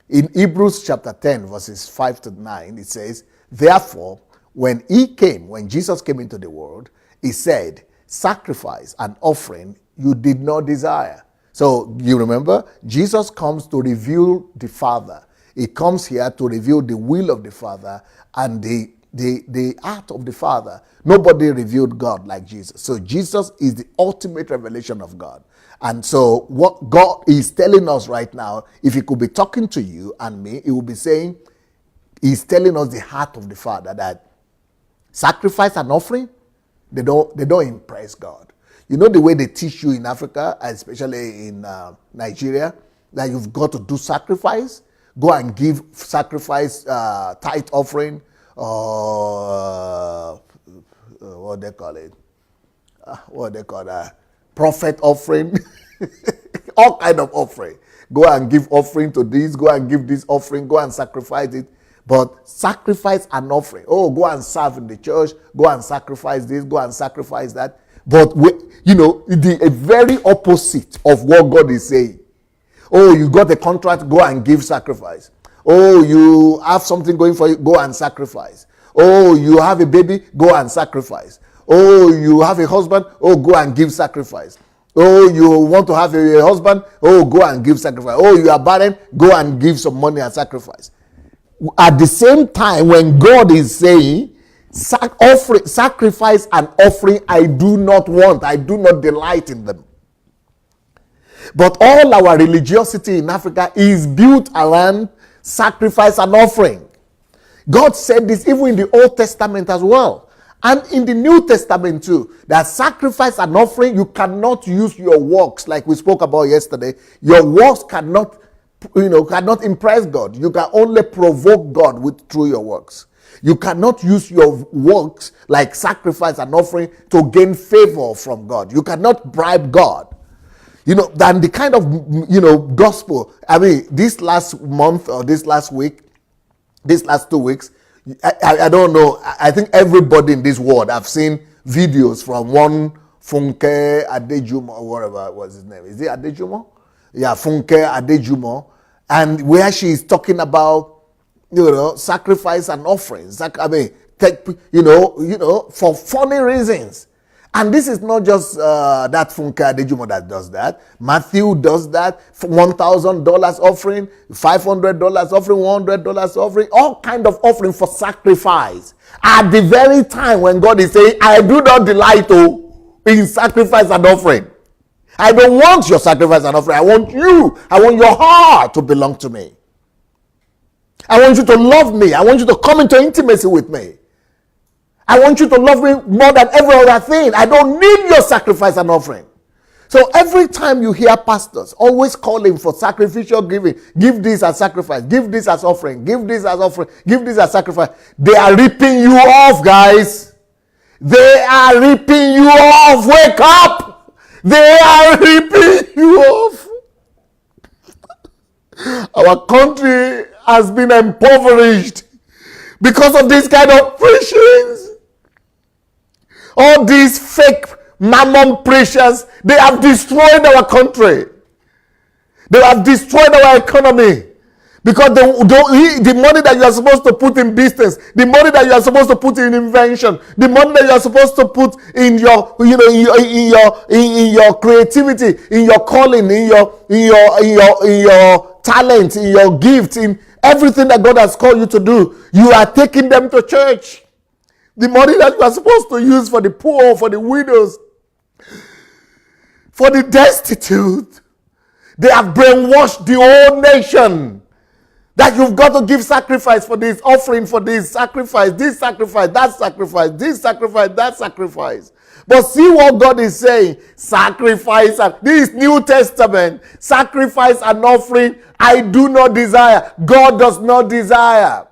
In Hebrews chapter 10, verses 5 to 9, it says, therefore, when Jesus came into the world, he said, sacrifice and offering you did not desire. So you remember, Jesus comes to reveal the Father. He comes here to reveal the will of the Father and the heart of the Father. Nobody revealed God like Jesus. So Jesus is the ultimate revelation of God. And so what God is telling us right now, if he could be talking to you and me, he would be saying, he's telling us the heart of the Father, that sacrifice and offering, they don't impress God. You know the way they teach you in Africa, especially in Nigeria, that you've got to do sacrifice, go and give sacrifice, tithe offering, what they call it, prophet offering, all kind of offering. Go and give offering to this, go and give this offering, go and sacrifice it. But sacrifice and offering, go and serve in the church, go and sacrifice this, go and sacrifice that. But, the very opposite of what God is saying. You got a contract, go and give sacrifice. You have something going for you, go and sacrifice. You have a baby, go and sacrifice. You have a husband, go and give sacrifice. You want to have a husband, go and give sacrifice. You are barren, go and give some money and sacrifice. At the same time, when God is saying, sacrifice and offering, I do not want, I do not delight in them. But all our religiosity in Africa is built around sacrifice and offering. God said this even in the Old Testament as well. And in the New Testament too, that sacrifice and offering, you cannot use your works, like we spoke about yesterday. Your works cannot impress God. You can only provoke God through your works. You cannot use your works like sacrifice and offering to gain favor from God. You cannot bribe God. Than the kind of, gospel. I mean, this last month or this last week, these last 2 weeks, I don't know. I think everybody in this world, I've seen videos from one Funke Adejumo, or whatever was his name. Is it Adejumo? Yeah, Funke Adejumo. And where she is talking about, sacrifice and offerings. I mean, for funny reasons. And this is not just that Funke Adejumo that does that. Matthew does that. $1,000 offering, $500 offering, $100 offering, all kind of offering for sacrifice. At the very time when God is saying, I do not delight in sacrifice and offering. I don't want your sacrifice and offering. I want you. I want your heart to belong to me. I want you to love me. I want you to come into intimacy with me. I want you to love me more than every other thing. I don't need your sacrifice and offering. So every time you hear pastors always calling for sacrificial giving, give this as sacrifice, give this as offering, give this as offering, give this as sacrifice, they are ripping you off, guys. They are ripping you off. Wake up. They are ripping you off. Our country has been impoverished because of this kind of preachings. All these fake mammon preachers, they have destroyed our country. They have destroyed our economy. Because the money that you are supposed to put in business, the money that you are supposed to put in invention, the money that you are supposed to put in your, in your creativity, in your calling, in your talent, in your gift, in everything that God has called you to do, you are taking them to church. The money that you are supposed to use for the poor, for the widows, for the destitute, they have brainwashed the whole nation. That you've got to give sacrifice for this, offering for this sacrifice, that sacrifice, this sacrifice, that sacrifice. But see what God is saying. Sacrifice, and this New Testament, sacrifice and offering, I do not desire. God does not desire.